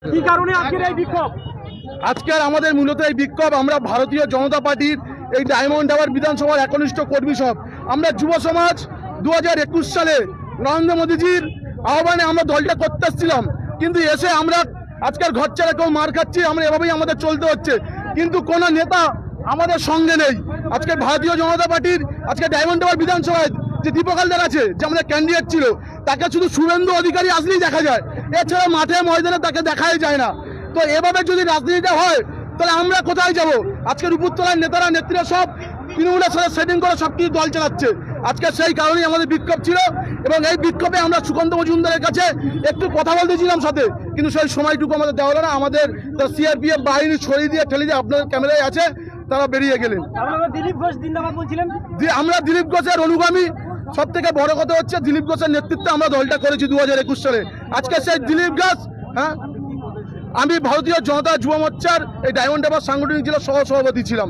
কি কারণে আজকের এই বিক্ষোভ? আজকের আমাদের মূলত এই বিক্ষোভ আমরা ভারতীয় জনতা পার্টির এই ডায়মন্ড হারবার বিধানসভার একনিষ্ঠ কর্মী সব আমরা যুব সমাজ 2021 সালে নরেন্দ্র মোদীজির আহ্বানে আমরা দলটা করতে এসেছিলাম, কিন্তু এসে আমরা আজকের ঘর ছেড়ে কেউ মার খাচ্ছি, আমরা এভাবেই আমাদের চলতে হচ্ছে। কিন্তু কোনো নেতা আমাদের সঙ্গে নেই। আজকে ভারতীয় জনতা পার্টির আজকে ডায়মন্ড হারবার বিধানসভায় যে দীপক হালদার আছে, যে আমাদের ক্যান্ডিডেট ছিল, তাকে শুধু শুভেন্দু অধিকারী আসলেই দেখা যায়, এছাড়া মাঠে ময়দানে তাকে দেখাই যায় না। তো এভাবে যদি রাজনীতিটা হয় তাহলে আমরা কোথায় যাব? আজকের উপরতলার নেতারা নেত্রীরা সব তৃণমূলের সাথে সেটিং করে সব কিছু দল চালাচ্ছে। আজকে সেই কারণেই আমাদের বিক্ষোভ ছিল, এবং এই বিক্ষোভে আমরা সুকান্ত মজুমদারের কাছে একটু কথা বলতেছিলাম সাথে, কিন্তু সেই সময়টুকু আমাদের দেওয়া হলো না। আমাদের সিআরপিএফ বাহিনী ছড়িয়ে দিয়ে ঠেলে দিয়ে আপনাদের ক্যামেরায় আছে, তারা বেরিয়ে গেলেন। দিলীপ ঘোষ জিন্দাবাদ বলছিলেন। আমরা দিলীপ ঘোষের অনুগামী। সব থেকে বড় কথা হচ্ছে দিলীপ ঘোষের নেতৃত্বে আমরা দলটা করেছি 2021 সালে। আজকে সেই দিলীপ ঘোষ, হ্যাঁ, আমি ভারতীয় জনতা যুব মোর্চার এই ডায়মন্ড হারবার সাংগঠনিক জেলার সহসভাপতি ছিলাম।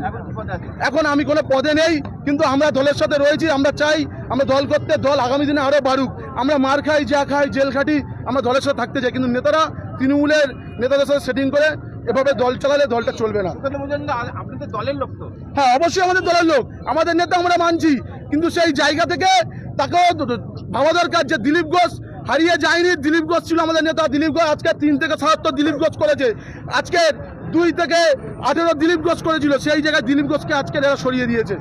এখন আমি কোনো পদে নেই, কিন্তু আমরা দলের সাথে রয়েছি। আমরা চাই আমরা দল করতে, দল আগামী দিনে আরও বাড়ুক। আমরা মার খাই, যা খাই, জেল খাটি, আমরা দলের সাথে থাকতে চাই, কিন্তু নেতারা তৃণমূলের নেতাদের সাথে সেটিং করে এভাবে দল চালালে দলটা চলবে না। আপনি তো দলের লোক তো। হ্যাঁ, অবশ্যই আমাদের দলের লোক, আমাদের নেতা আমরা মানছি, কিন্তু সেই জায়গা থেকে তাকেও ভাবা দরকার যে দিলীপ ঘোষ হারিয়ে যায়নি। দিলীপ ঘোষ ছিল আমাদের নেতা। দিলীপ ঘোষ আজকে 3 থেকে 77 দিলীপ ঘোষ করেছে, আজকে 2 থেকে 18 দিলীপ ঘোষ করেছিল। সেই জায়গায় দিলীপ ঘোষকে আজকে এরা সরিয়ে দিয়েছে।